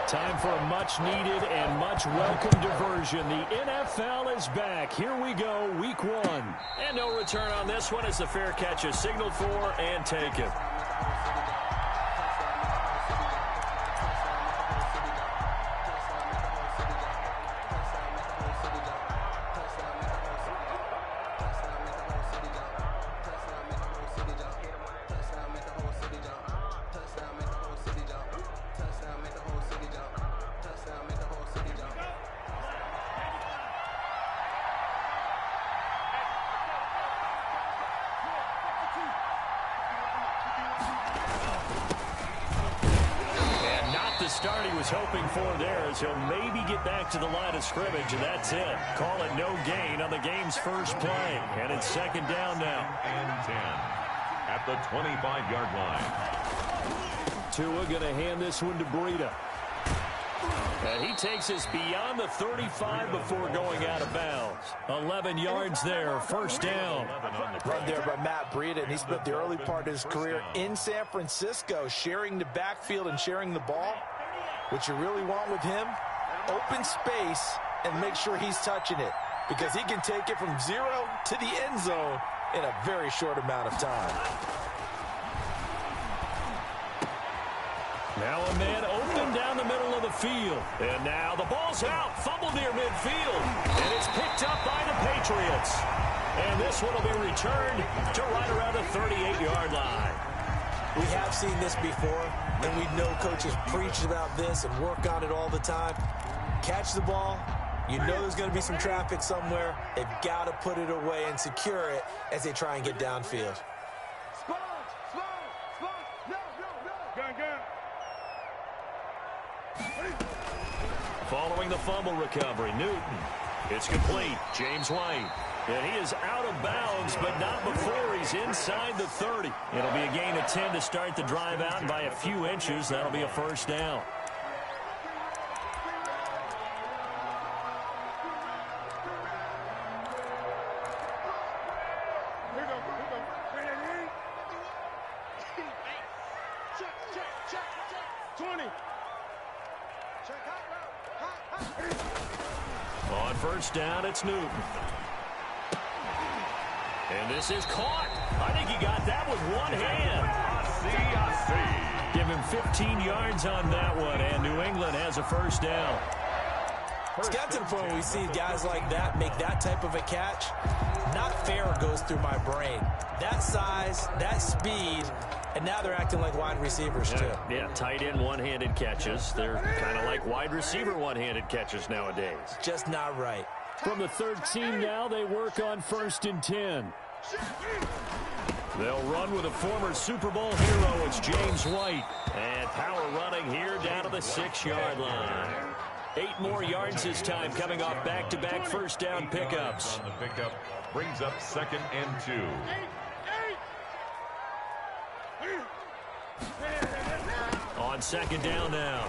Time for a much-needed and much-welcome diversion. The NFL is back. Here we go, week 1. And no return on this one as the fair catch is signaled for and taken. Start he was hoping for there as he'll maybe get back to the line of scrimmage, and that's it. Call it no gain on the game's first play. And it's second down now. And 10 at the 25-yard line. Tua going to hand this one to Breida. And he takes us beyond the 35 before going out of bounds. 11 yards there, first down. Run there by Matt Breida, and he spent the early part of his career in San Francisco sharing the backfield and sharing the ball. What you really want with him, open space and make sure he's touching it, because he can take it from 0 to the end zone in a very short amount of time. Now a man open down the middle of the field. And now the ball's out, fumbled near midfield. And it's picked up by the Patriots. And this one will be returned to right around the 38-yard line. We have seen this before, and we know coaches preach about this and work on it all the time. Catch the ball. You know there's going to be some traffic somewhere. They've got to put it away and secure it as they try and get downfield. Following the fumble recovery, Newton. It's complete. James White. And he is out of bounds, but not before he's inside the 30. It'll be a gain of 10 to start the drive out, and by a few inches, that'll be a first down. On first down, it's Newton. And this is caught. I think he got that with one hand. Give him 15 yards on that one, and New England has a first down. It's got to the point where we see guys like that make that type of a catch. Not fair goes through my brain. That size, that speed, and now they're acting like wide receivers too. Yeah, tight end one-handed catches. They're kind of like wide receiver one-handed catches nowadays. Just not right. From the 13 now, they work on 1st and 10. They'll run with a former Super Bowl hero. It's James White. And power running here down to the 6-yard line. 8 more yards this time, coming off back-to-back first down pickups. On the pickup brings up 2nd and 2. On 2nd down now,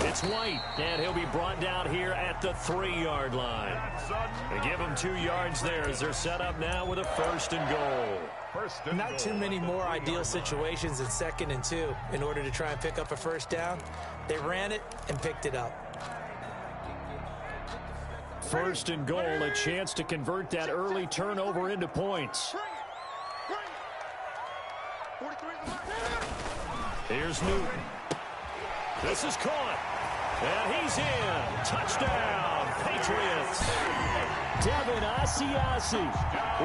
it's White, and he'll be brought down here at the 3-yard line. They give him 2 yards there as they're set up now with a 1st and goal. Not too many more ideal situations in 2nd and 2 in order to try and pick up a first down. They ran it and picked it up. 1st and goal, a chance to convert that early turnover into points. Here's Newton. This is caught. And he's in. Touchdown, Patriots. Devin Asiasi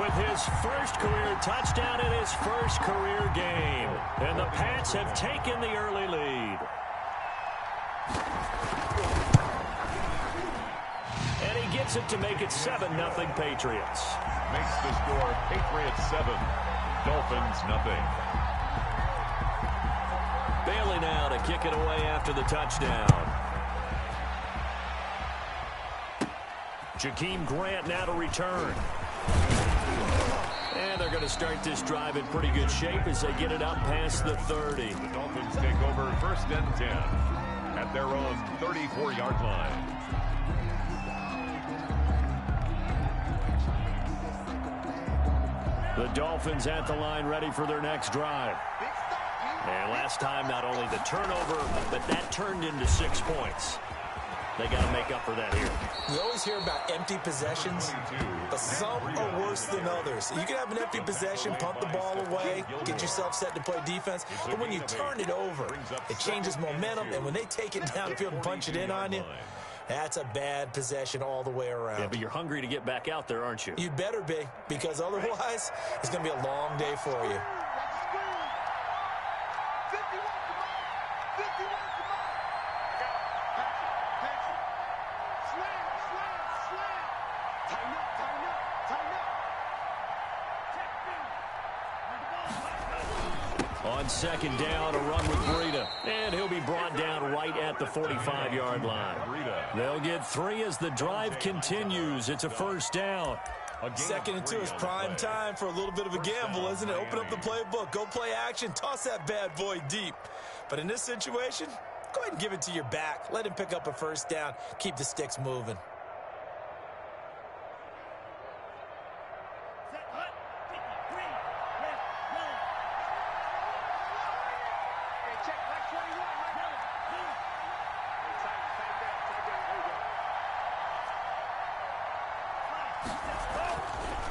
with his first career touchdown in his first career game. And the Pats have taken the early lead. And he gets it to make it 7-0 Patriots. Makes the score Patriots 7, Dolphins nothing. Bailey now to kick it away after the touchdown. Jakeem Grant now to return. And they're going to start this drive in pretty good shape as they get it up past the 30. The Dolphins take over 1st and 10 at their own 34-yard line. The Dolphins at the line ready for their next drive. And last time, not only the turnover, but that turned into 6 points. They got to make up for that here. You always hear about empty possessions, but some are worse than others. You can have an empty possession, punt the ball away, get yourself set to play defense, but when you turn it over, it changes momentum, and when they take it downfield and punch it in on you, that's a bad possession all the way around. Yeah, but you're hungry to get back out there, aren't you? You better be, because otherwise, it's going to be a long day for you. On second down, a run with Breida. And he'll be brought down right at the 45-yard line. They'll get 3 as the drive continues. It's a first down. 2nd and 2 is prime time for a little bit of a gamble, isn't it? Open up the playbook, go play action, toss that bad boy deep. But in this situation, go ahead and give it to your back. Let him pick up a first down. Keep the sticks moving.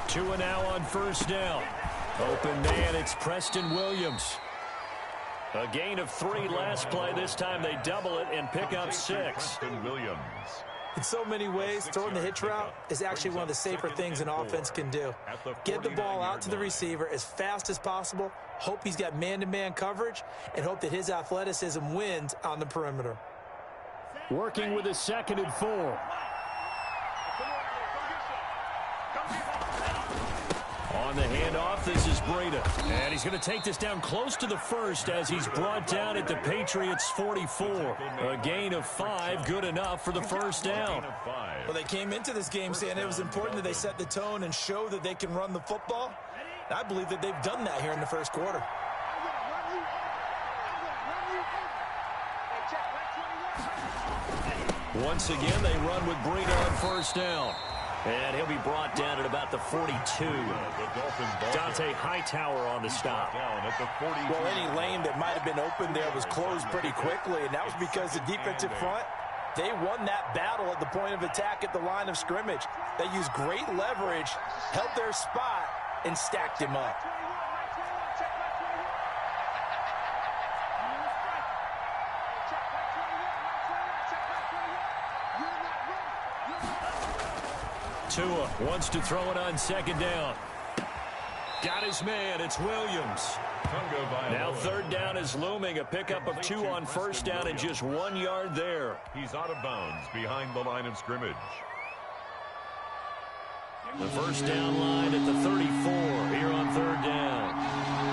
Tua now on first down. Open man, it's Preston Williams. A gain of 3 last play. This time they double it and pick up 6. Preston Williams. In so many ways, throwing the hitch route is actually one of the safer things an offense can do. Get the ball out to the receiver as fast as possible, hope he's got man-to-man coverage, and hope that his athleticism wins on the perimeter. Working with a 2nd and 4. On the handoff, this is Breida. And he's going to take this down close to the first as he's brought down at the Patriots' 44. A gain of 5, good enough for the first down. Well, they came into this game saying it was important that they set the tone and show that they can run the football. I believe that they've done that here in the first quarter. Once again, they run with Breida on first down. And he'll be brought down at about the 42. Dante Hightower on the stop. Well, any lane that might have been open there was closed pretty quickly, and that was because the defensive front, they won that battle at the point of attack at the line of scrimmage. They used great leverage, held their spot, and stacked him up. Tua wants to throw it on second down. Got his man. It's Williams. Now third down is looming. A pickup of 2 on first down and just 1 yard there. He's out of bounds behind the line of scrimmage. The first down line at the 34 here on third down.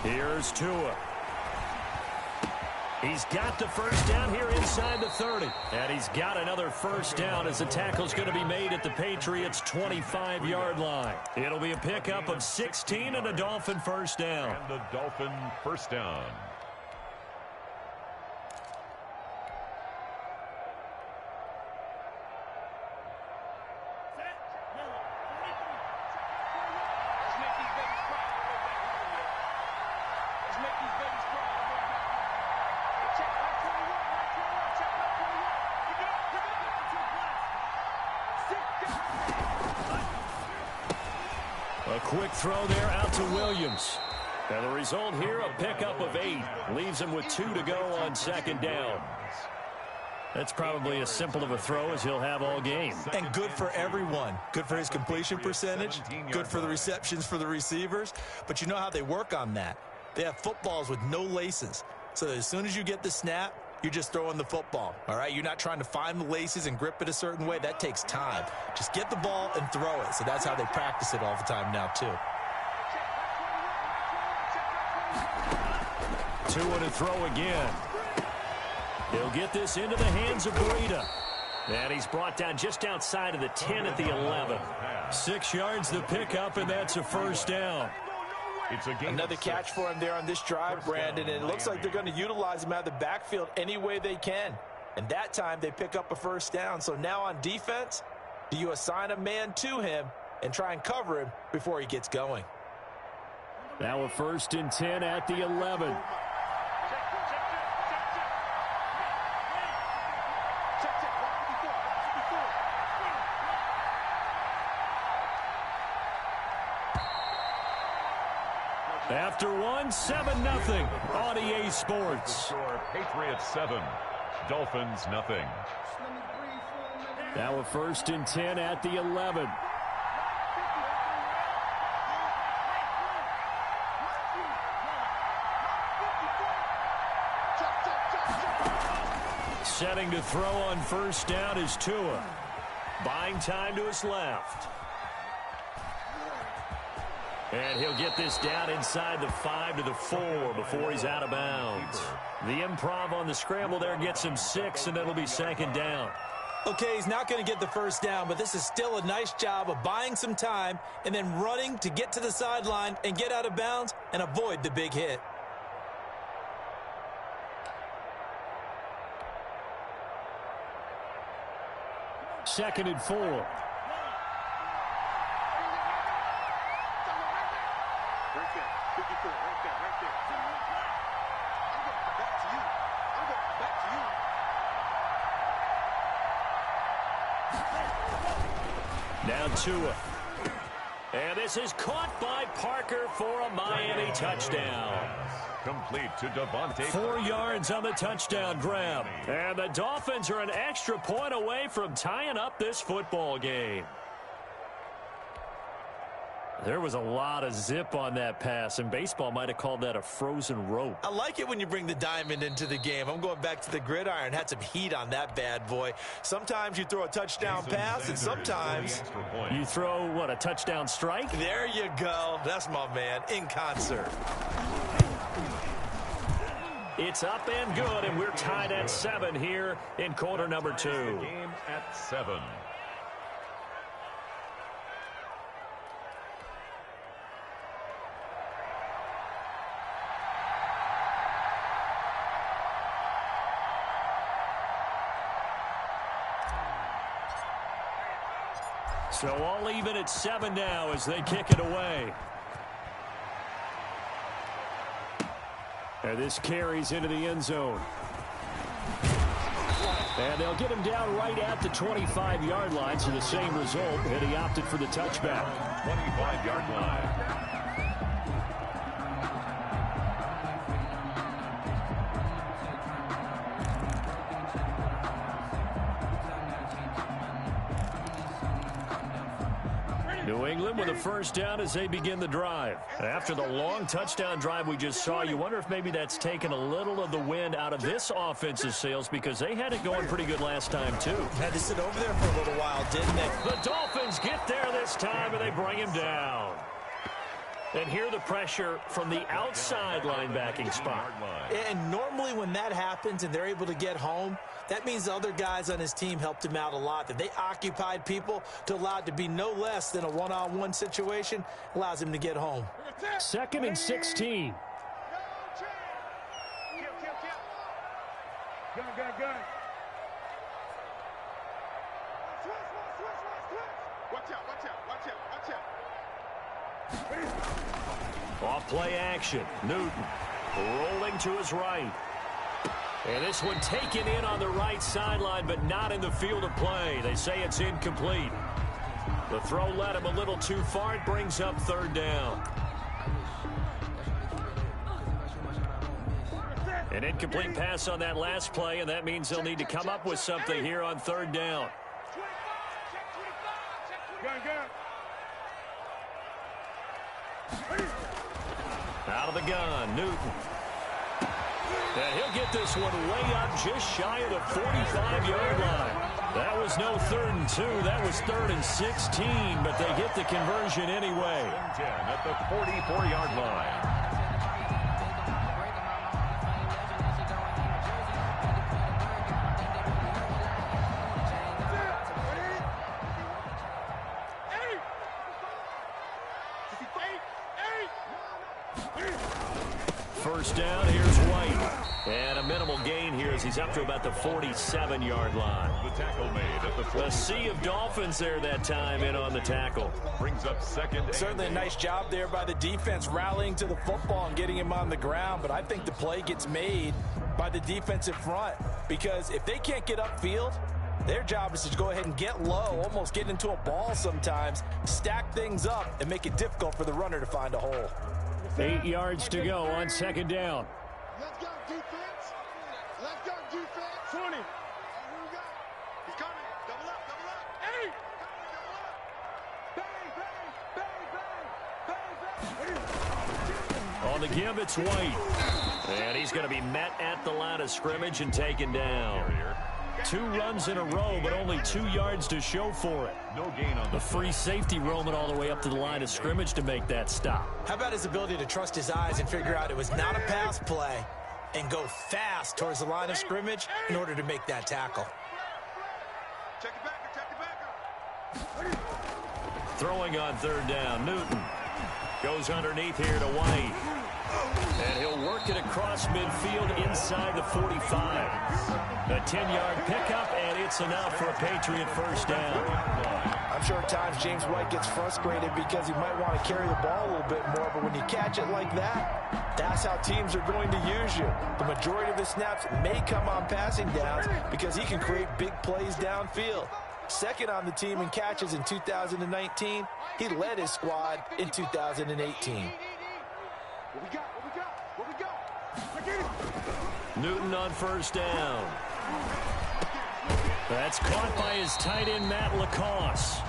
Here's Tua. He's got the first down here inside the 30. And he's got another first down as the tackle's going to be made at the Patriots' 25-yard line. It'll be a pickup of 16 and a Dolphin first down. And the Dolphin first down. A quick throw there out to Williams. And the result here, a pickup of 8. Leaves him with 2 to go on second down. That's probably as simple of a throw as he'll have all game. And good for everyone. Good for his completion percentage. Good for the receptions for the receivers. But you know how they work on that. They have footballs with no laces. So that as soon as you get the snap, you're just throwing the football, all right? You're not trying to find the laces and grip it a certain way. That takes time. Just get the ball and throw it. So that's how they practice it all the time now, too. Tua to throw again. He'll get this into the hands of Breida. And he's brought down just outside of the 10 at the 11. 6 yards the pickup, and that's a first down. It's a gain Another catch for him there on this drive, Brandon, and it looks like they're going to utilize him out of the backfield any way they can. And that time they pick up a first down. So now on defense, do you assign a man to him and try and cover him before he gets going? Now a 1st and 10 at the 11. After one, 7-0 on EA Sports. Patriots 7, Dolphins nothing. Now a 1st and 10 at the 11. Setting to throw on first down is Tua. Buying time to his left. And he'll get this down inside the 5 to the 4 before he's out of bounds. The improv on the scramble there gets him 6, and it'll be 2nd down. Okay, he's not going to get the first down, but this is still a nice job of buying some time and then running to get to the sideline and get out of bounds and avoid the big hit. Second and 4. Now Tua. And this is caught by Parker for a Miami touchdown. Complete to Devontae. 4 yards on the touchdown grab. And the Dolphins are an extra point away from tying up this football game. There was a lot of zip on that pass, and baseball might have called that a frozen rope. I like it when you bring the diamond into the game. I'm going back to the gridiron. Had some heat on that bad boy. Sometimes you throw a touchdown pass, and sometimes you throw, what, a touchdown strike? There you go. That's my man, in concert. It's up and good, and we're tied at 7 here in quarter number 2. Game at 7. So all even at 7 now as they kick it away. And this carries into the end zone. And they'll get him down right at the 25-yard line, so the same result, and he opted for the touchback. 25-yard line. New England with a first down as they begin the drive. After the long touchdown drive we just saw, you wonder if maybe that's taken a little of the wind out of this offensive sails because they had it going pretty good last time, too. Had to sit over there for a little while, didn't they? The Dolphins get there this time, and they bring him down. And hear the pressure from the outside linebacking spot. And normally when that happens and they're able to get home, that means the other guys on his team helped him out a lot. That they occupied people to allow it to be no less than a one-on-one situation allows him to get home. 2nd and 16. Off play action. Newton rolling to his right. And this one taken in on the right sideline, but not in the field of play. They say it's incomplete. The throw led him a little too far. It brings up 3rd down. An incomplete pass on that last play, and that means they'll need to come up with something here on 3rd down. Out of the gun, Newton. And he'll get this one way up just shy of the 45-yard line. That was no 3rd and 2. That was 3rd and 16, but they get the conversion anyway. 10 at the 44-yard line. first down. Here's White. And a minimal gain here as he's up to about the 47-yard line. The tackle made at the 40. A sea of Dolphins there that time in on the tackle. Brings up second. Certainly a nice job there by the defense rallying to the football and getting him on the ground. But I think the play gets made by the defensive front because if they can't get upfield, their job is to go ahead and get low, almost get into a ball sometimes, stack things up, and make it difficult for the runner to find a hole. 8 yards to go on second down. Let's go, defense. Let's go, defense. 20. Here we go. He's coming. Double up, double up. Hey! Coming, double up. Bang, bang, bang, bang, bang. On the give, it's White. And he's going to be met at the line of scrimmage and taken down. 2 runs in a row, but only 2 yards to show for it. No gain on the free safety roaming all the way up to the line of scrimmage to make that stop. How about his ability to trust his eyes and figure out it was not a pass play and go fast towards the line of scrimmage in order to make that tackle. Check it back, check it back. Throwing on third down, Newton goes underneath here to White. And he'll work it across midfield inside the 45. A 10-yard pickup, and it's enough for a Patriot first down. I'm sure at times James White gets frustrated because he might want to carry the ball a little bit more, but when you catch it like that, that's how teams are going to use you. The majority of the snaps may come on passing downs because he can create big plays downfield. Second on the team in catches in 2019. He led his squad in 2018. Newton on first down. That's caught by his tight end, Matt Lacoste.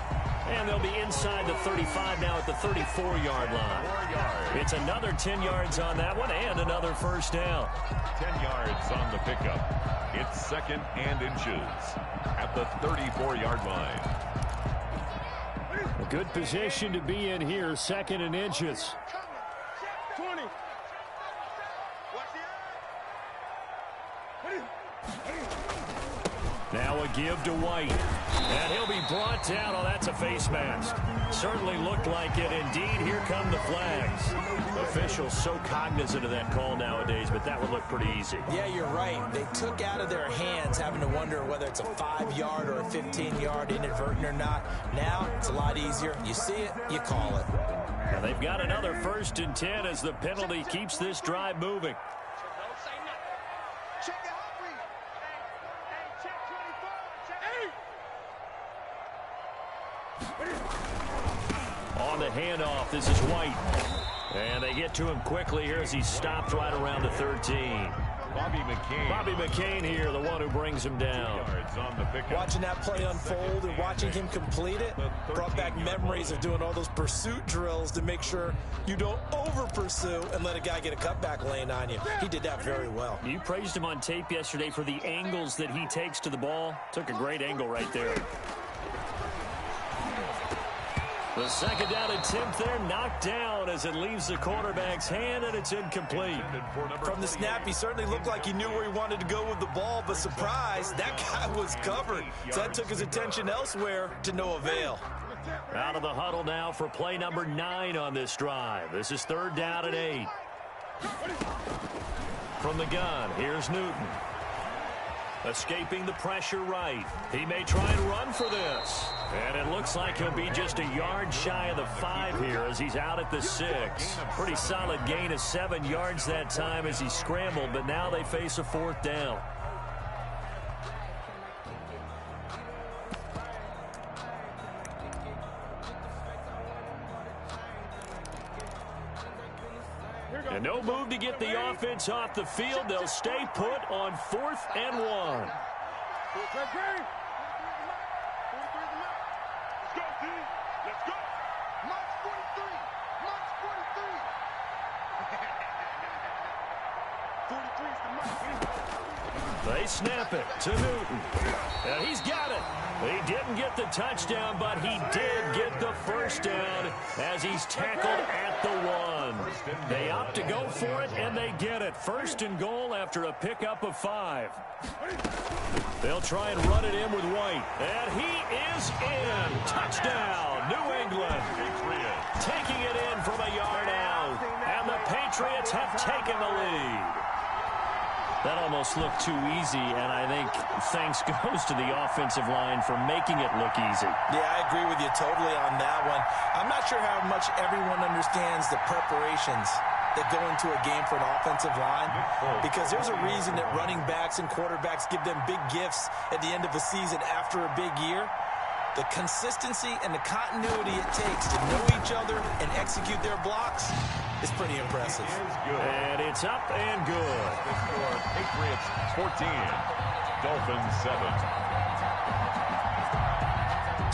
And they'll be inside the 35 now at the 34-yard line. It's another 10 yards on that one and another first down. 10 yards on the pickup. It's second and inches at the 34-yard line. A good position to be in here, second and inches. 20. Now a give to White. And he'll be brought down. Oh, that's a face mask. Certainly looked like it. Indeed, here come the flags. Officials so cognizant of that call nowadays, but that would look pretty easy. Yeah, you're right. They took out of their hands having to wonder whether it's a 5-yard or a 15-yard inadvertent or not. Now, it's a lot easier. You see it, you call it. Now they've got another 1st and 10 as the penalty keeps this drive moving. On the handoff, this is White. And they get to him quickly here as he stopped right around the 13. Bobby McCain here, the one who brings him down. Watching that play unfold and watching him complete it brought back memories of doing all those pursuit drills to make sure you don't over-pursue and let a guy get a cutback lane on you. He did that very well. You praised him on tape yesterday for the angles that he takes to the ball. Took a great angle right there. The second down attempt there knocked down as it leaves the quarterback's hand, and it's incomplete. From the snap, he certainly looked like he knew where he wanted to go with the ball, but surprise, that guy was covered. So that took his attention elsewhere to no avail. Out of the huddle now for play number 9 on this drive. This is 3rd down and 8. From the gun, here's Newton. Escaping the pressure right. He may try and run for this. And it looks like he'll be just a yard shy of the 5 here as he's out at the 6. Pretty solid gain of 7 yards that time as he scrambled, but now they face a 4th down. And no move to get the offense off the field. They'll stay put on 4th and 1. Let's go. March 43. March 43. 43 is the mark. They snap it to Newton. And he's got it. He didn't get the touchdown, but he did get the first down as he's tackled at the 1. They opt to go for it, and they get it. 1st and goal after a pickup of 5. They'll try and run it in with White. And he is in. Touchdown, New England. Taking it in from a yard out. And the Patriots Patriots have taken the lead. That almost looked too easy, and I think thanks goes to the offensive line for making it look easy. Yeah, I agree with you totally on that one. I'm not sure how much everyone understands the preparations that go into a game for an offensive line, because there's a reason that running backs and quarterbacks give them big gifts at the end of the season after a big year. The consistency and the continuity it takes to know each other and execute their blocks is pretty impressive. And it's up and good. The score, Patriots 14, Dolphins 7.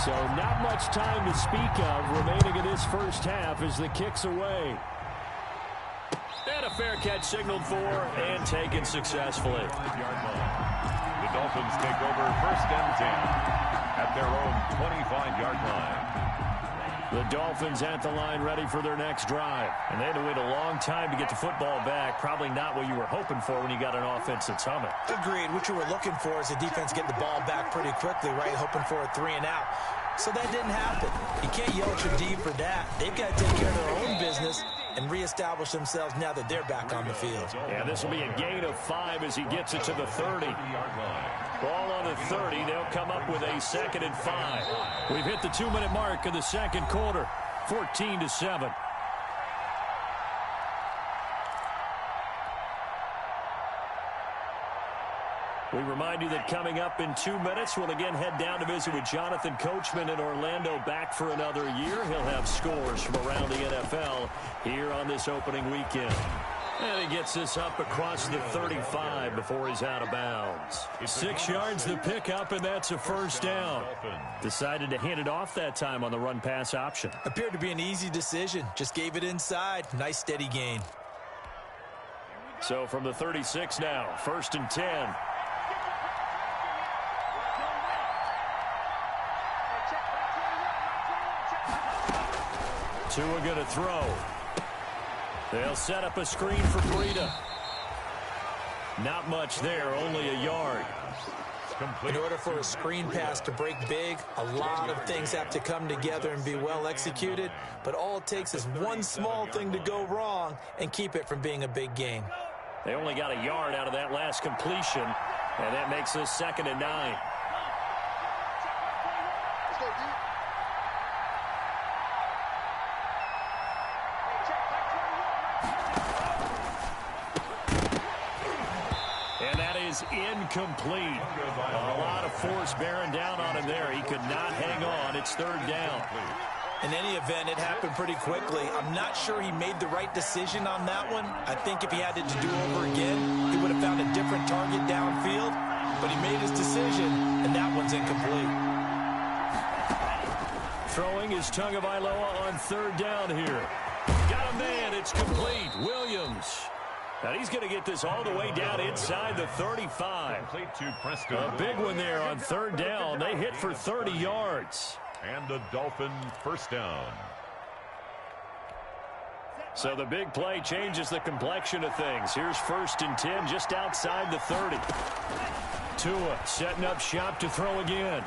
So not much time to speak of remaining in this first half as the kick's away. And a fair catch signaled for and taken successfully. The Dolphins take over first and 10 at their own 25-yard line. The Dolphins at the line ready for their next drive. And they had to wait a long time to get the football back. Probably not what you were hoping for when you got an offense that's humming. Agreed. What you were looking for is the defense getting the ball back pretty quickly, right? Hoping for a 3 and out. So that didn't happen. You can't yell at your D for that. They've got to take care of their own business and reestablish themselves now that they're back on the field. Yeah, this will be a gain of 5 as he gets it to the 30. Ball on the 30. They'll come up with a 2nd and 5. We've hit the 2-minute mark of the second quarter. 14-7. We remind you that coming up in 2 minutes, we'll again head down to visit with Jonathan Coachman in Orlando, back for another year. He'll have scores from around the NFL here on this opening weekend. And he gets this up across the 35 before he's out of bounds. 6 yards the pickup, and that's a first down. Decided to hand it off that time on the run-pass option. Appeared to be an easy decision. Just gave it inside. Nice steady gain. So from the 36 now, 1st and 10. Tua going to throw. They'll set up a screen for Breida. Not much there, only a yard. In order for a screen pass to break big, a lot of things have to come together and be well executed, but all it takes is one small thing to go wrong and keep it from being a big gain. They only got a yard out of that last completion, and that makes this 2nd and 9. Incomplete. A lot of force bearing down on him there. He could not hang on. It's 3rd down. In any event, it happened pretty quickly. I'm not sure he made the right decision on that one. I think if he had it to do over again, he would have found a different target downfield. But he made his decision, and that one's incomplete. Throwing is Tagovailoa on 3rd down here. Got a man. It's complete. Williams. And he's going to get this all the way down inside the 35. A big one there on 3rd down. They hit for 30 yards. And the Dolphin first down. So the big play changes the complexion of things. Here's 1st and 10 just outside the 30. Tua setting up shop to throw again.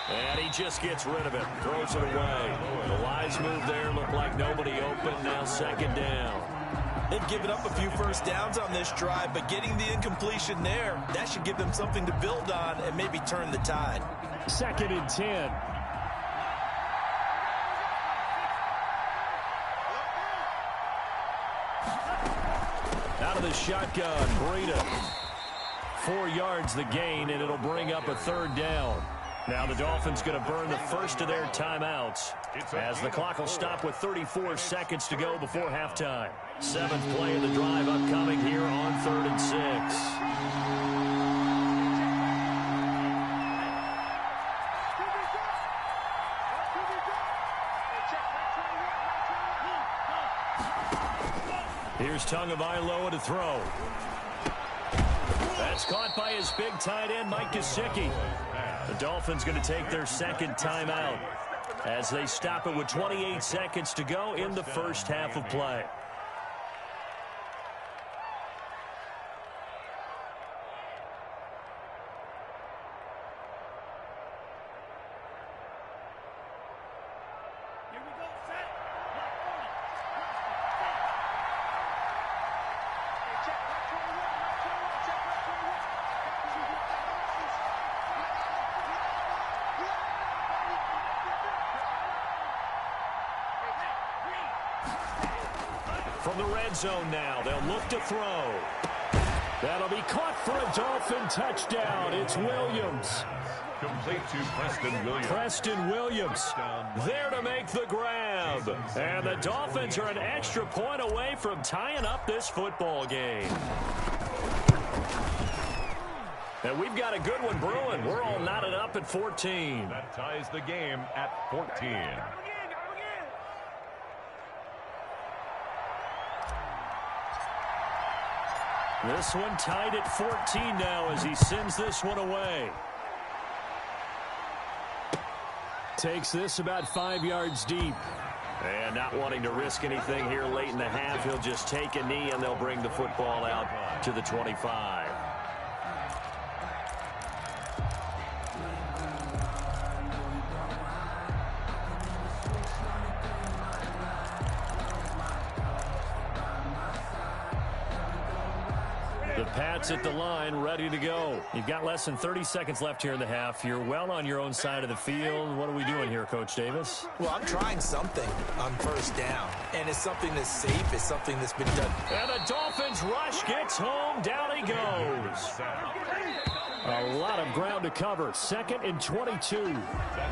And he just gets rid of it. Throws it away. The wise move there. Looked like nobody open. Now 2nd down. They've given up a few first downs on this drive, but getting the incompletion there, that should give them something to build on and maybe turn the tide. 2nd and 10. Out of the shotgun, Breida. 4 yards the gain, and it'll bring up a 3rd down. Now the Dolphins going to burn the first of their timeouts as the clock will stop with 34 seconds to go before halftime. 7th play of the drive upcoming here on 3rd and 6. Here's Tagovailoa to throw. That's caught by his big tight end, Mike Gesicki. The Dolphins going to take their 2nd timeout as they stop it with 28 seconds to go in the first half of play. from the red zone now. They'll look to throw. That'll be caught for a Dolphin touchdown. It's Williams. Complete to Preston Williams. Preston Williams there to make the grab. And the Dolphins are an extra point away from tying up this football game. And we've got a good one brewing. We're all knotted up at 14. That ties the game at 14. This one tied at 14 now as he sends this one away. Takes this about 5 yards deep. And not wanting to risk anything here late in the half, he'll just take a knee and they'll bring the football out to the 25. The Pats at the line, ready to go. You've got less than 30 seconds left here in the half. You're well on your own side of the field. What are we doing here, Coach Davis? Well, I'm trying something on first down, and it's something that's safe. It's something that's been done. And the Dolphins rush gets home. Down he goes. A lot of ground to cover. 2nd and 22.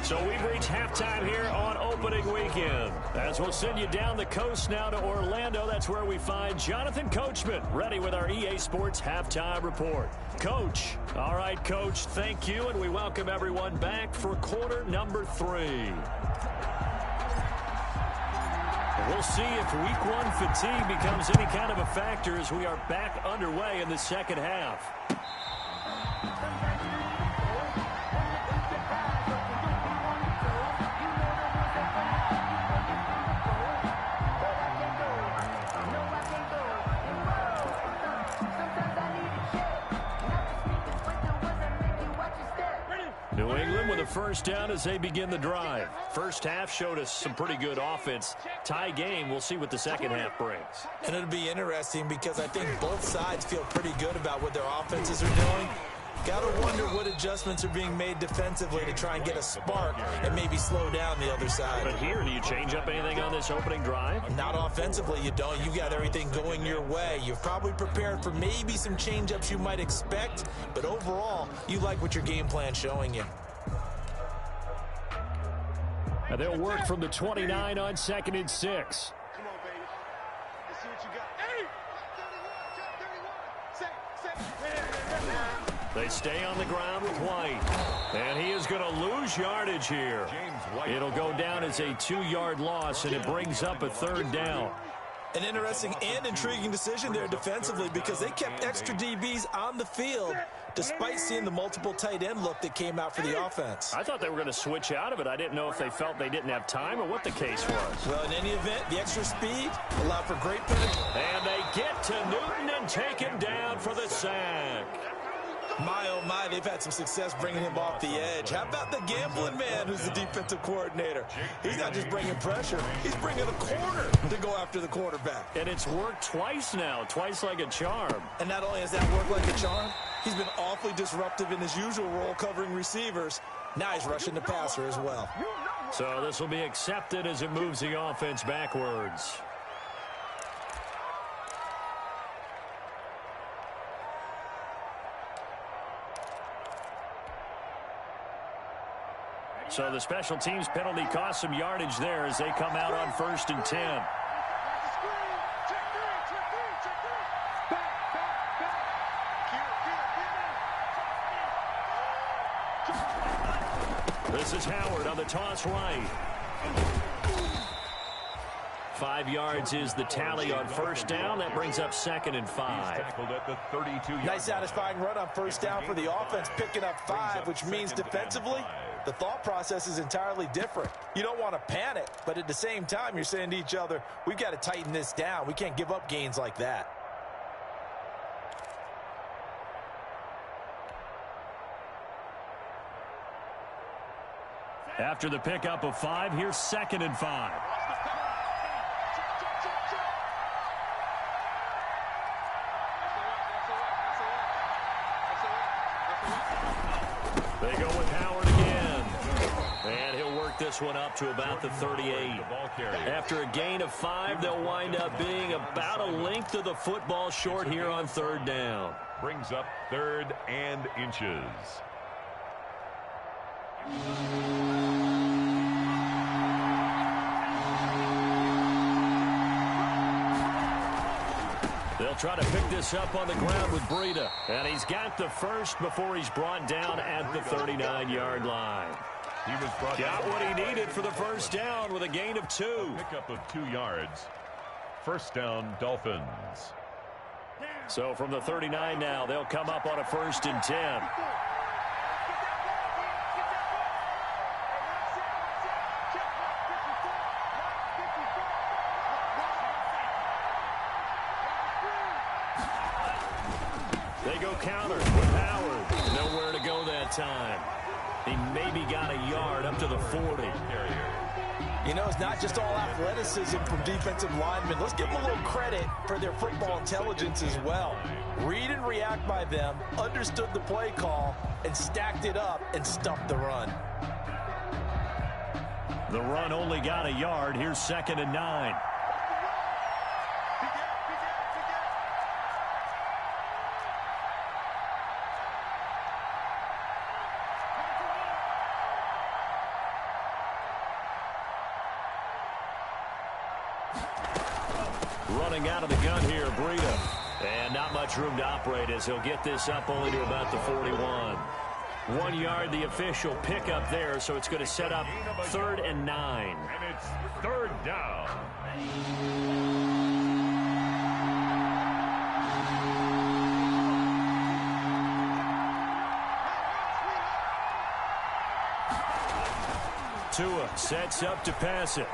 So we've reached halftime here on opening weekend. As we'll send you down the coast now to Orlando. That's where we find Jonathan Coachman ready with our EA Sports halftime report. Coach. All right, Coach, thank you. And we welcome everyone back for quarter number 3. We'll see if week 1 fatigue becomes any kind of a factor as we are back underway in the second half. New England with a first down as they begin the drive. First half showed us some pretty good offense. Tie game, we'll see what the second half brings. And it'll be interesting because I think both sides feel pretty good about what their offenses are doing. Got to wonder what adjustments are being made defensively to try and get a spark and maybe slow down the other side. But here, do you change up anything on this opening drive? Not offensively, you don't. You got everything going your way. You've probably prepared for maybe some change-ups you might expect, but overall, you like what your game plan's showing you. And they'll work from the 29 on 2nd and 6. Come on, baby. Let's see what you got. Hey! 31. They stay on the ground with White. And he is going to lose yardage here. It'll go down as a 2-yard loss, and it brings up a 3rd down. An interesting and intriguing decision there defensively because they kept extra DBs on the field despite seeing the multiple tight end look that came out for the offense. I thought they were going to switch out of it. I didn't know if they felt they didn't have time or what the case was. Well, in any event, the extra speed allowed for great penetration. And they get to Newton and take him down for the sack. My, oh my, they've had some success bringing him off the edge. How about the gambling man who's the defensive coordinator? He's not just bringing pressure, he's bringing a corner to go after the quarterback. And it's worked twice now, twice like a charm. And not only has that worked like a charm, he's been awfully disruptive in his usual role covering receivers. Now he's rushing the passer as well. So this will be accepted as it moves the offense backwards. So the special teams penalty cost some yardage there as they come out on 1st and 10. This is Howard on the toss right. 5 yards is the tally on 1st down. That brings up 2nd and 5. Nice satisfying run on 1st down for the offense, picking up 5, which means defensively, the thought process is entirely different. You don't want to panic, but at the same time, you're saying to each other, we've got to tighten this down. We can't give up gains like that. After the pickup of 5, here's 2nd and 5. They go with Howard again. And he'll work this one up to about the 38. After a gain of 5, they'll wind up being about a length of the football short here on 3rd down. Brings up 3rd and inches. They'll try to pick this up on the ground with Breida. And he's got the first before he's brought down at the 39-yard line. He was got what he needed for the first down with a gain of 2. A pickup of 2 yards. First down, Dolphins. So from the 39 now, they'll come up on a 1st and 10. They go counter with Howard. Nowhere to go that time. He maybe got a yard up to the 40. You know, it's not just all athleticism from defensive linemen. Let's give them a little credit for their football intelligence as well. Read and react by them, understood the play call, and stacked it up and stuffed the run. The run only got a yard. Here's 2nd and 9. Running out of the gun here, Breida. And not much room to operate as he'll get this up only to about the 41. 1 yard, the official pickup there, so it's going to set up 3rd and 9. And it's 3rd down. Tua sets up to pass it.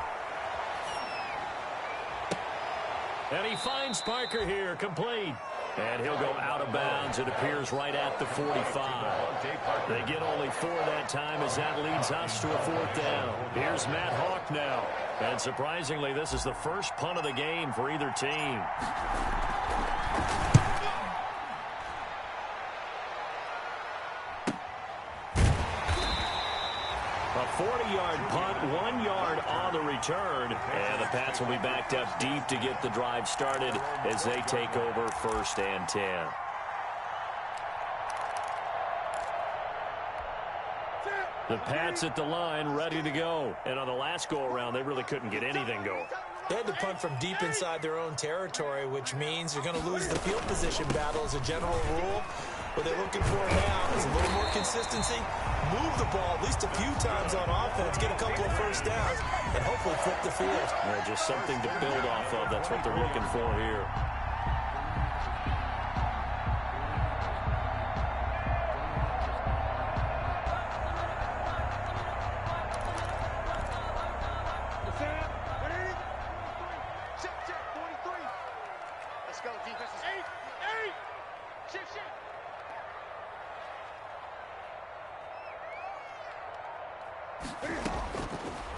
And he finds Parker here, complete. And he'll go out of bounds. It appears right at the 45. They get only 4 that time as that leads us to a 4th down. Here's Matt Hawk now. And surprisingly, this is the first punt of the game for either team. A 40-yard punt, 1 yard on the return. And the Pats will be backed up deep to get the drive started as they take over 1st and 10. The Pats at the line, ready to go. And on the last go-around, they really couldn't get anything going. They had to punt from deep inside their own territory, which means you're going to lose the field position battle as a general rule. What they're looking for now is a little more consistency, move the ball at least a few times on offense, get a couple of first downs, and hopefully flip the field. Just something to build off of. That's what they're looking for here.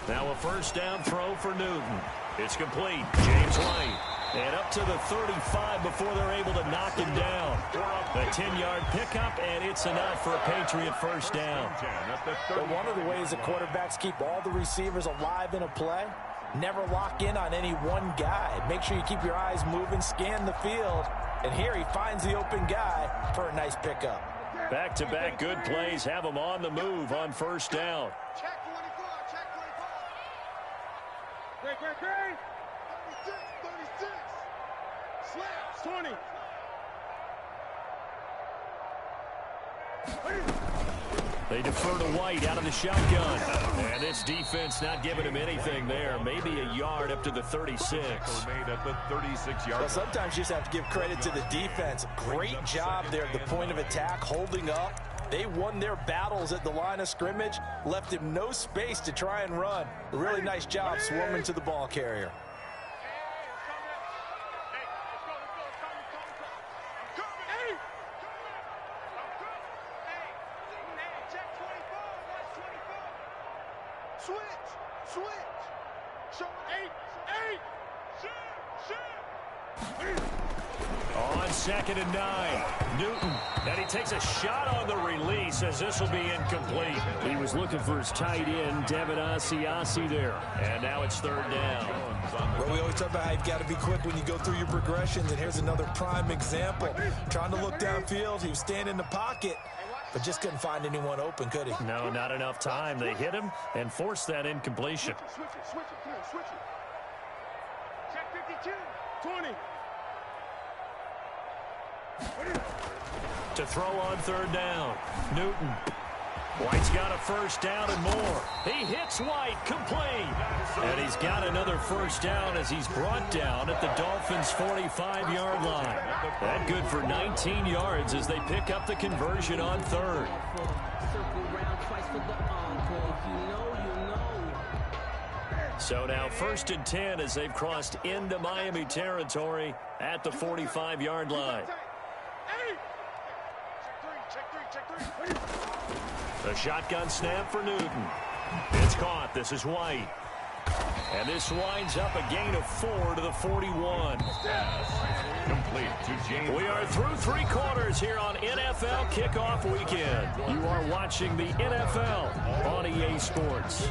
Now a first down throw for Newton. It's complete. James White. And up to the 35 before they're able to knock him down. A 10-yard pickup, and it's enough for a Patriot first down. Well, one of the ways the quarterbacks keep all the receivers alive in a play, never lock in on any one guy. Make sure you keep your eyes moving, scan the field. And here he finds the open guy for a nice pickup. Back-to-back good plays have him on the move on first down. Check 24, check 24. Great. 36. Slaps, 20. They defer to White out of the shotgun. And this defense not giving him anything there. Maybe a yard up to the 36. Made at the 36-yard. Well, sometimes you just have to give credit to the defense. Great job there at the point of attack, holding up. They won their battles at the line of scrimmage, left him no space to try and run. A really nice job swarming to the ball carrier. Switch. Show 8. On 2nd and 9, Newton. And he takes a shot on the release as this will be incomplete. He was looking for his tight end, Devin Asiasi there. And now it's 3rd down. Well, we always talk about how you've got to be quick when you go through your progressions, and here's another prime example. Trying to look downfield, he was standing in the pocket, but just couldn't find anyone open, could he? No, not enough time. They hit him and forced that incompletion. Switch it. Check 52. 20. To throw on 3rd down, Newton. White's got a 1st down and more. He hits White, complete. And he's got another 1st down as he's brought down at the Dolphins' 45-yard line. That good for 19 yards as they pick up the conversion on 3rd. So now 1st and 10 as they've crossed into Miami territory at the 45-yard line. The shotgun snap for Newton. It's caught. This is White. And this winds up a gain of 4 to the 41. Complete to James. We are through 3 quarters here on NFL Kickoff Weekend. You are watching the NFL on EA Sports.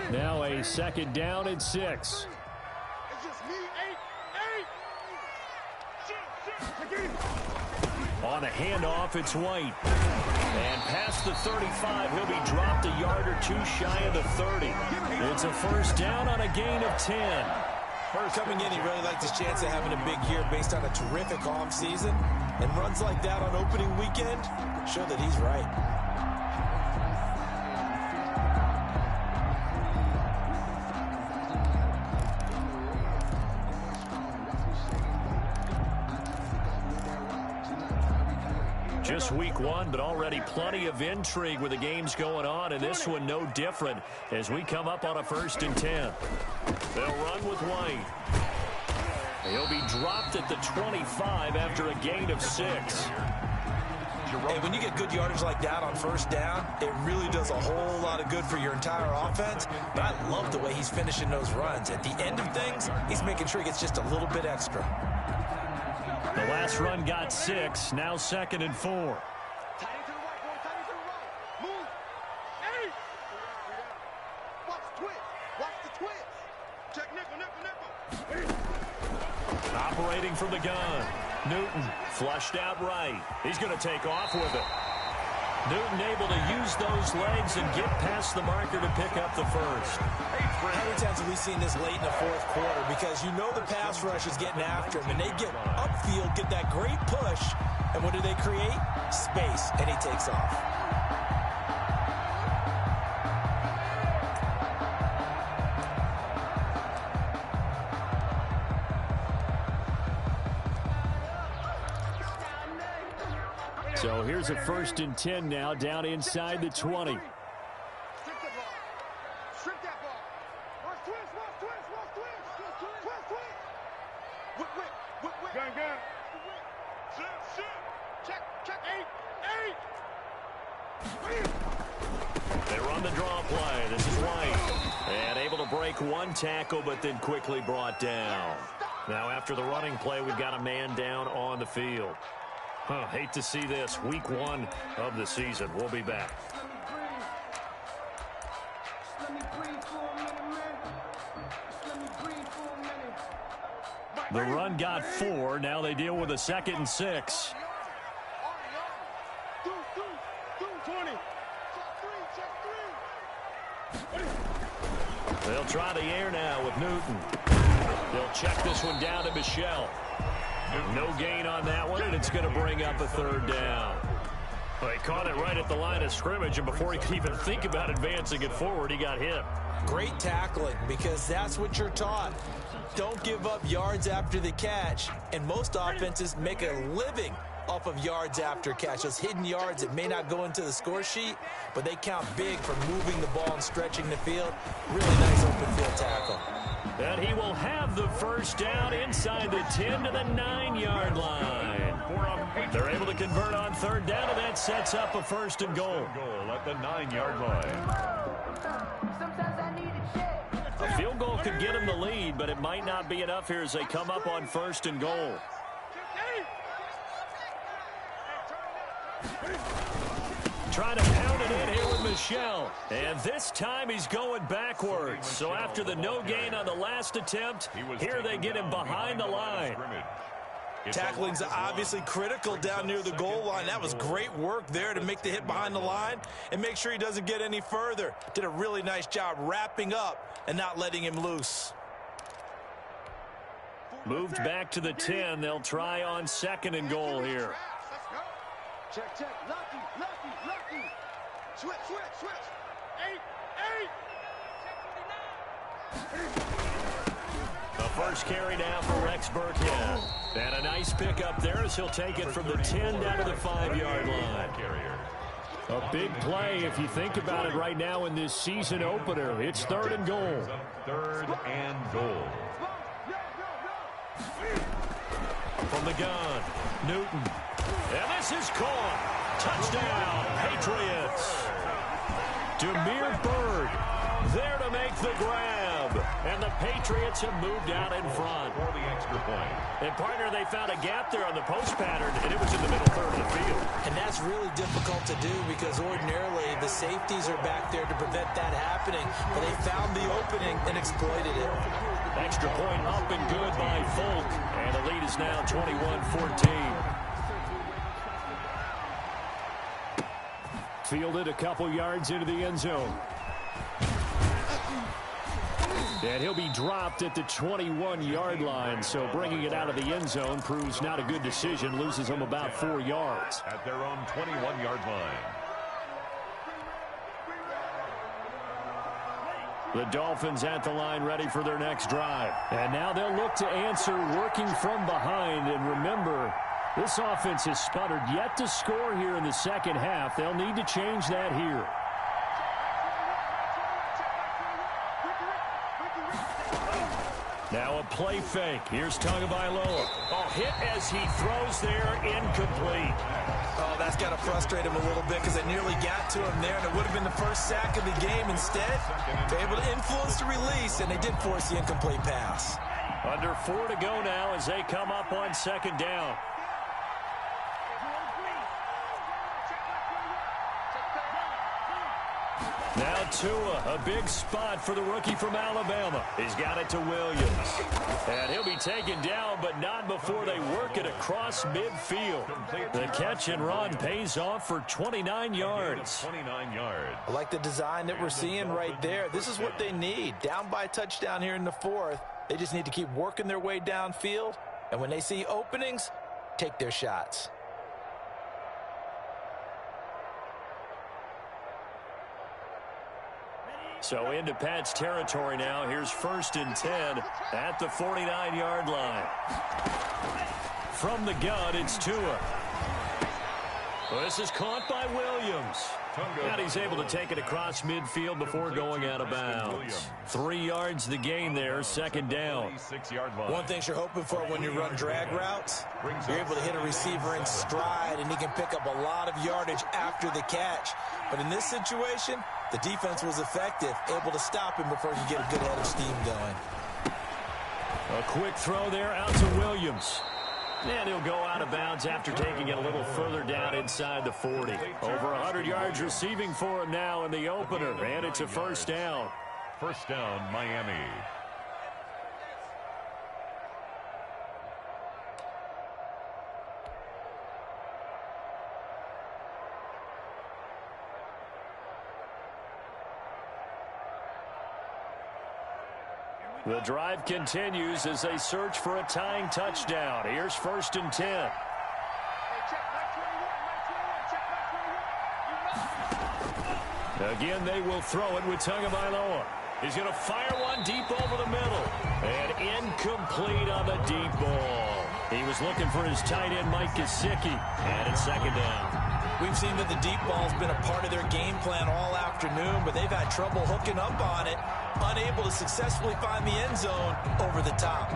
Now a 2nd down and 6. It's just me. 8. On a handoff, it's White. And past the 35, he'll be dropped a yard or 2 shy of the 30. It's a 1st down on a gain of 10. Coming in, he really liked his chance of having a big year based on a terrific offseason. And runs like that on opening weekend show that he's right. Just week 1, but already plenty of intrigue with the games going on, and this one no different as we come up on a 1st and 10. They'll run with White. He'll be dropped at the 25 after a gain of 6. Hey, when you get good yardage like that on 1st down, it really does a whole lot of good for your entire offense. But I love the way he's finishing those runs. At the end of things, he's making sure he gets just a little bit extra. The last run got 6, now 2nd and 4. Tight into the right, boy. Tight into the right. Move. 8. Watch the twist. Watch the twist. Check nickel. Operating from the gun. Newton flushed out right. He's going to take off with it. Newton able to use those legs and get past the marker to pick up the 1st. How many times have we seen this late in the 4th quarter? Because you know the pass rush is getting after him, and they get upfield, get that great push, and what do they create? Space, and he takes off. So here's a 1st and 10 now, down inside the 20. Strip that ball. Watch twist. Whip. Gun. Check. 8. They run the draw play. This is White. And able to break 1 tackle, but then quickly brought down. Now after the running play, we've got a man down on the field. Hate to see this. Week 1 of the season. We'll be back. The run got 4. Now they deal with a 2nd and 6. 20. They'll try the air now with Newton. They'll check this one down to Michelle. No gain on that one, and it's going to bring up a 3rd down. Well, he caught it right at the line of scrimmage, and before he could even think about advancing it forward, he got hit. Great tackling, because that's what you're taught. Don't give up yards after the catch, and most offenses make a living off of yards after catch. Those hidden yards that may not go into the score sheet, but they count big for moving the ball and stretching the field. Really nice open field tackle. And he will have the first down inside the 10 to the 9-yard line. They're able to convert on third down, and that sets up a first and goal. At the 9-yard line. A field goal could get them the lead, but it might not be enough here as they come up on first and goal. Trying to pound it in here with Michel. And this time he's going backwards. So after the no gain on the last attempt, here they get him behind the line. Tackling's obviously critical down near the goal line. That was great work there to make the hit behind the line and make sure he doesn't get any further. Did a really nice job wrapping up and not letting him loose. Moved back to the 10. They'll try on second and goal here. Check, check. Lucky, lucky, lucky. Switch, switch, switch. 8, 8. The first carry now for Rex Burkhead. And a nice pickup there as he'll take it from the 10 down to the 5-yard line. A big play if you think about it right now in this season opener. It's third and goal. Third and goal. From the gun, Newton. And this is caught. Touchdown, Patriots. Demir Bird there to make the grab. And the Patriots have moved out in front. For the extra point. And, partner, they found a gap there on the post pattern, and it was in the middle third of the field. And that's really difficult to do because ordinarily the safeties are back there to prevent that happening. But they found the opening and exploited it. Extra point up and good by Folk. And the lead is now 21-14. Fielded a couple yards into the end zone. And he'll be dropped at the 21-yard line, so bringing it out of the end zone proves not a good decision. Loses them about 4 yards. At their own 21-yard line. The Dolphins at the line ready for their next drive. And now they'll look to answer working from behind. And remember, this offense has sputtered yet to score here in the second half. They'll need to change that here. Now a play fake. Here's Tagovailoa. Oh, hit as he throws there, incomplete. Oh, that's got to frustrate him a little bit because they nearly got to him there, and it would have been the first sack of the game. Instead, they're able to influence the release, and they did force the incomplete pass. Under 4 to go now as they come up on second down. Now Tua, a big spot for the rookie from Alabama. He's got it to Williams. And he'll be taken down, but not before they work it across midfield. The catch and run pays off for 29 yards. 29 yards. I like the design that we're seeing right there. This is what they need. Down by a touchdown here in the fourth. They just need to keep working their way downfield. And when they see openings, take their shots. So into Pat's territory now. Here's 1st and 10 at the 49-yard line. From the gun, it's Tua. This is caught by Williams. And he's able to take it across midfield before going out of bounds. 3 yards the gain there, second down. One thing you're hoping for when you run drag routes, you're able to hit a receiver in stride, and he can pick up a lot of yardage after the catch. But in this situation, the defense was effective, able to stop him before he could get a good head of steam going. A quick throw there out to Williams. And he'll go out of bounds after taking it a little further down inside the 40. Over 100 yards receiving for him now in the opener, and it's a first down. First down, Miami. The drive continues as they search for a tying touchdown. Here's 1st and 10. Again, they will throw it with Tagovailoa. He's going to fire one deep over the middle. And incomplete on the deep ball. He was looking for his tight end, Mike Gesicki. And it's second down. We've seen that the deep ball's been a part of their game plan all afternoon, but they've had trouble hooking up on it, unable to successfully find the end zone over the top.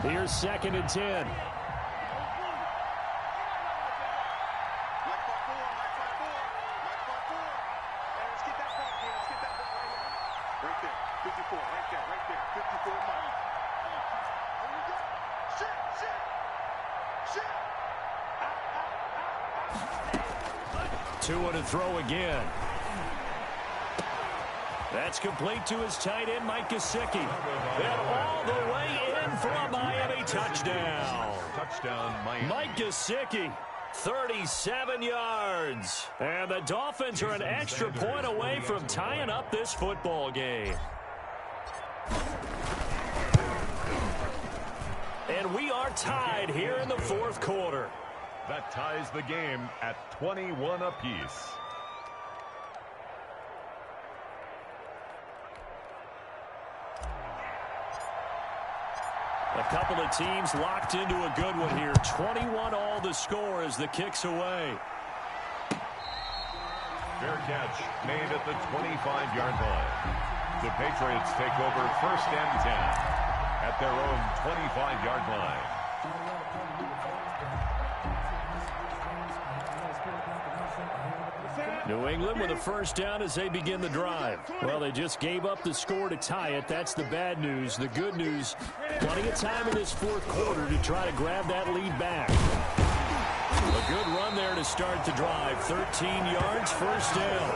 Here's 2nd and 10. Tua to throw again. That's complete to his tight end, Mike Gesicki. And all the way in for a Miami touchdown. Touchdown, Miami. Mike Gesicki, 37 yards. And the Dolphins are an extra point away from tying up this football game. And we are tied here in the 4th quarter. That ties the game at 21 apiece. A couple of teams locked into a good one here. 21 all the score as the kick's away. Fair catch made at the 25-yard line. The Patriots take over 1st and 10 at their own 25-yard line. New England with a 1st down as they begin the drive. Well, they just gave up the score to tie it. That's the bad news. The good news, plenty of time in this 4th quarter to try to grab that lead back. A good run there to start the drive. 13 yards, 1st down.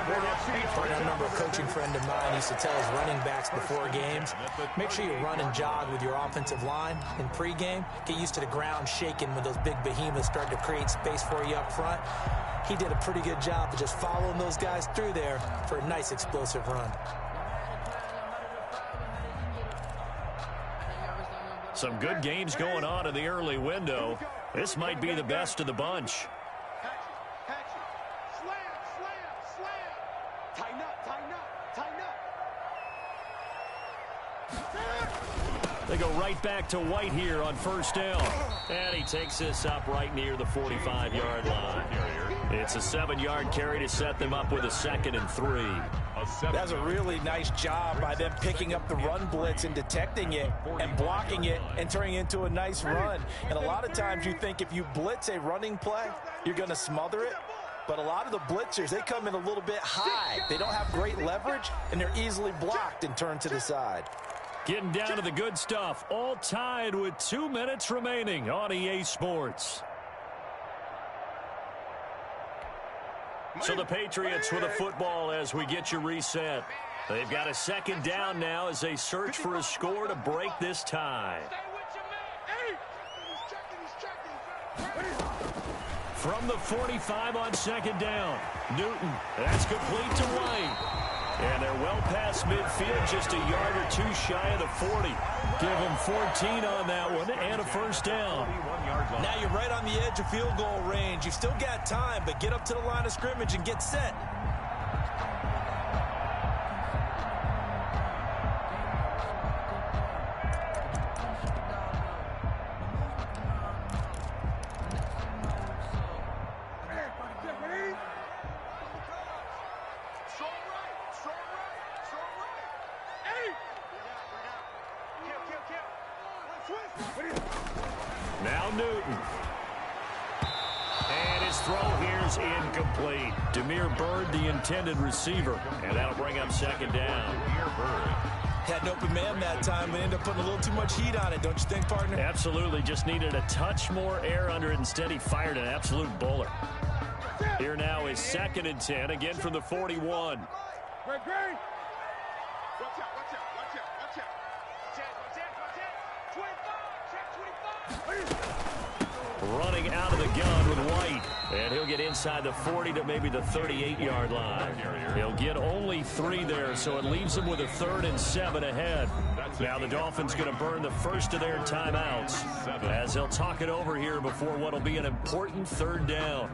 I remember a coaching friend of mine used to tell his running backs before games, make sure you run and jog with your offensive line in pregame. Get used to the ground shaking when those big behemoths start to create space for you up front. He did a pretty good job of just following those guys through there for a nice explosive run. Some good games going on in the early window. This might be the best of the bunch. They go right back to White here on 1st down. And he takes this up right near the 45-yard line. It's a 7-yard carry to set them up with a 2nd and 3. That's a really nice job by them picking up the run blitz and detecting it and blocking it and turning it into a nice run. And a lot of times you think if you blitz a running play, you're going to smother it. But a lot of the blitzers, they come in a little bit high. They don't have great leverage, and they're easily blocked and turned to the side. Getting down to the good stuff. All tied with 2 minutes remaining on EA Sports. So the Patriots with a football as we get you reset. They've got a 2nd down now as they search for a score to break this tie. From the 45 on 2nd down. Newton, that's complete to White. And they're well past midfield, just a yard or 2 shy of the 40. Give them 14 on that one and a 1st down. Now you're right on the edge of field goal range. You've still got time, but get up to the line of scrimmage and get set. Now Newton. And his throw here's incomplete. Demir Bird, the intended receiver. And that'll bring up 2nd down. Demir Bird. Had an open man that time, but ended up putting a little too much heat on it, don't you think, partner? Absolutely. Just needed a touch more air under it. Instead, he fired an absolute bullet. Here now is 2nd and 10, again from the 41. Running out of the gun with White. And he'll get inside the 40 to maybe the 38-yard line. He'll get only 3 there, so it leaves him with a 3rd and 7 ahead. Now the Dolphins going to burn the first of their timeouts as they'll talk it over here before what will be an important 3rd down.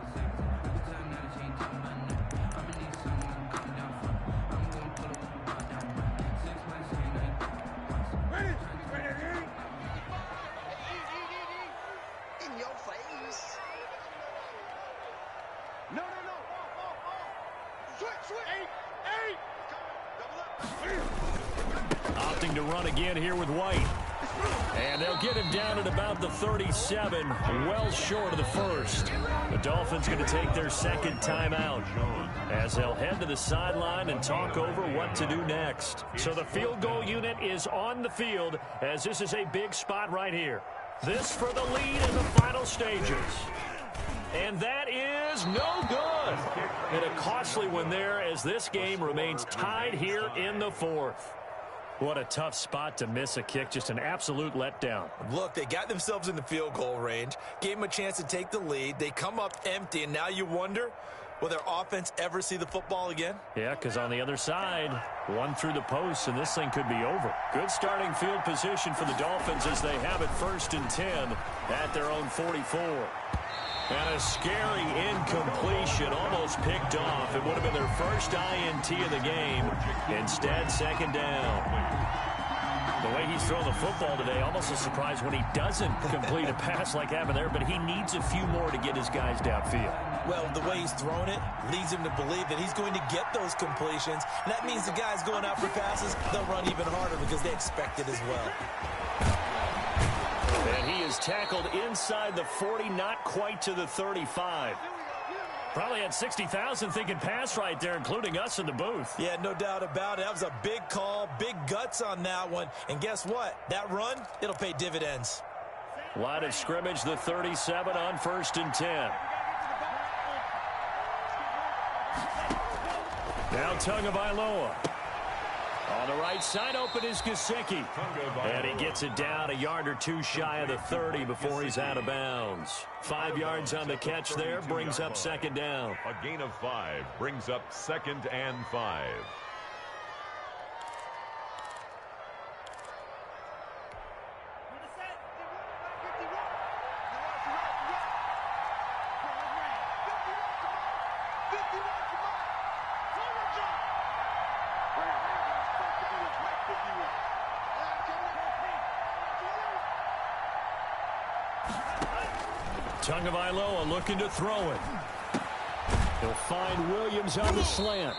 No. Switch. 8. Opting to run again here with White. And they'll get him down at about the 37, well short of the first. The Dolphins going to take their second timeout as they'll head to the sideline and talk over what to do next. So the field goal unit is on the field as this is a big spot right here. This for the lead in the final stages. And that is no good. And a costly one there as this game remains tied here in the fourth. What a tough spot to miss a kick. Just an absolute letdown. Look, they got themselves in the field goal range, gave them a chance to take the lead. They come up empty, and now you wonder, will their offense ever see the football again? Yeah, because on the other side, one through the post, and this thing could be over. Good starting field position for the Dolphins as they have it 1st and 10 at their own 44. And a scary incompletion, almost picked off. It would have been their first INT of the game. Instead, 2nd down. The way he's thrown the football today, almost a surprise when he doesn't complete a pass like happened there, but he needs a few more to get his guys downfield. Well, the way he's thrown it leads him to believe that he's going to get those completions. And that means the guys going out for passes, they'll run even harder because they expect it as well. And he is tackled inside the 40, not quite to the 35. Probably had 60,000 thinking pass right there, including us in the booth. Yeah, no doubt about it. That was a big call, big guts on that one. And guess what? That run, it'll pay dividends. Line of scrimmage, the 37 on 1st and 10. Now Tagovailoa. On the right side, open is Gesicki. And he gets it down a yard or two shy of the 30 before he's out of bounds. 5 yards on the catch there, brings up 2nd down. A gain of 5 brings up 2nd and 5. Tagovailoa looking to throw it. He'll find Williams on the slant.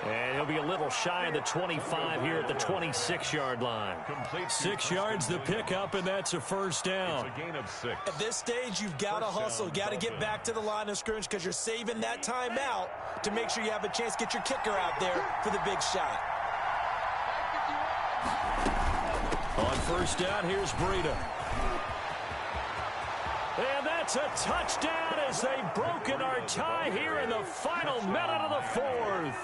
And he'll be a little shy of the 25 here at the 26-yard line. 6 yards the pickup, and that's a 1st down. It's a gain of 6. At this stage, you've got to hustle. Got to get back to the line of scrimmage because you're saving that timeout to make sure you have a chance to get your kicker out there for the big shot. On 1st down, here's Breida. And that's a touchdown as they've broken our tie here in the final minute of the 4th.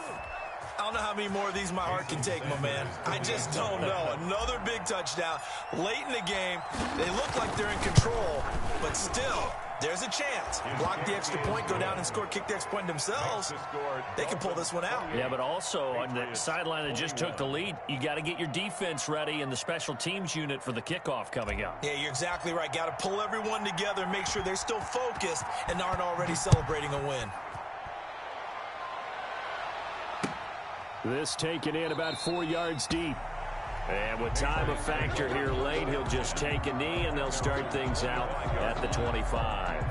I don't know how many more of these my heart can take, my man. I just don't know. Another big touchdown. Late in the game, they look like they're in control, but still, there's a chance. Block the extra point, go down and score, kick the extra point themselves. They can pull this one out. Yeah, but also on the sideline that just took the lead, you got to get your defense ready and the special teams unit for the kickoff coming up. Yeah, you're exactly right. Got to pull everyone together and make sure they're still focused and aren't already celebrating a win. This taken in about 4 yards deep. And with time a factor here late, he'll just take a knee and they'll start things out at the 25.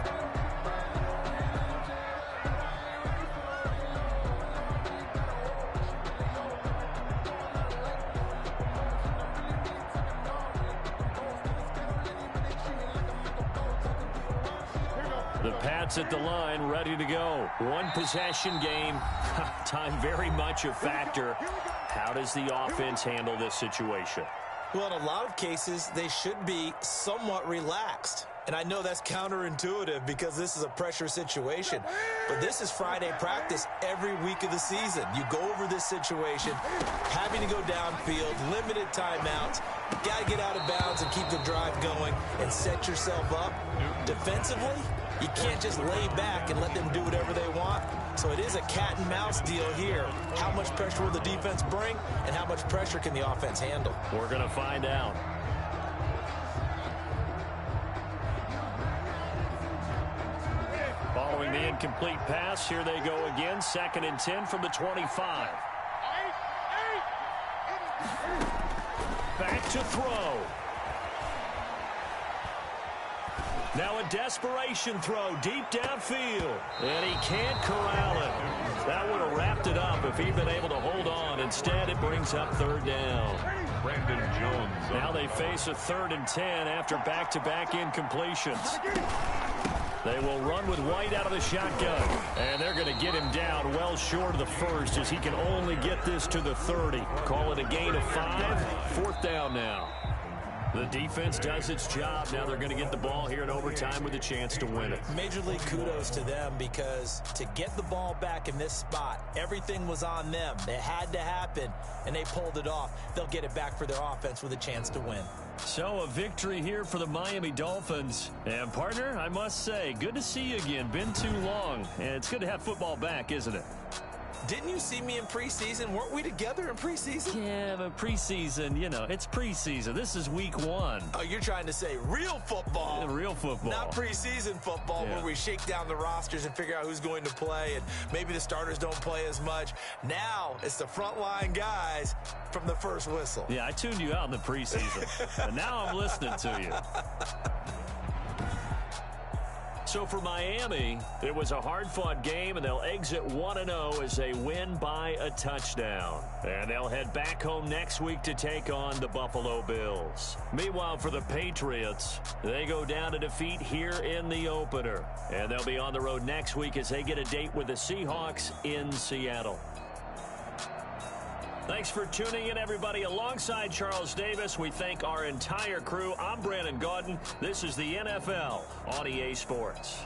The Pats at the line, ready to go. One possession game. Time very much a factor. How does the offense handle this situation? Well, in a lot of cases, they should be somewhat relaxed. And I know that's counterintuitive because this is a pressure situation. But this is Friday practice every week of the season. You go over this situation, having to go downfield, limited timeouts, got to get out of bounds and keep the drive going and set yourself up. Defensively, you can't just lay back and let them do whatever they want. So it is a cat and mouse deal here. How much pressure will the defense bring and how much pressure can the offense handle? We're going to find out. Following the incomplete pass, here they go again. 2nd and 10 from the 25. Back to throw. Now a desperation throw deep downfield. And he can't corral it. That would have wrapped it up if he'd been able to hold on. Instead, it brings up third down. Brandon Jones. Now they face a 3rd and 10 after back-to-back incompletions. They will run with White out of the shotgun. And they're going to get him down well short of the first as he can only get this to the 30. Call it a gain of 5. 4th down now. The defense does its job. Now they're going to get the ball here in overtime with a chance to win it. Major league kudos to them because to get the ball back in this spot, everything was on them. It had to happen, and they pulled it off. They'll get it back for their offense with a chance to win. So a victory here for the Miami Dolphins. And partner, I must say, good to see you again. Been too long. And it's good to have football back, isn't it? Didn't you see me in preseason? Weren't we together in preseason? Yeah, but preseason, you know, it's preseason. This is week 1. Oh, you're trying to say real football. Yeah, real football. Not preseason football where we shake down the rosters and figure out who's going to play, and maybe the starters don't play as much. Now it's the frontline guys from the first whistle. Yeah, I tuned you out in the preseason, and now I'm listening to you. So for Miami, it was a hard-fought game, and they'll exit 1-0 as they win by a touchdown. And they'll head back home next week to take on the Buffalo Bills. Meanwhile, for the Patriots, they go down to defeat here in the opener. And they'll be on the road next week as they get a date with the Seahawks in Seattle. Thanks for tuning in, everybody. Alongside Charles Davis, we thank our entire crew. I'm Brandon Gaudin. This is the NFL on EA Sports.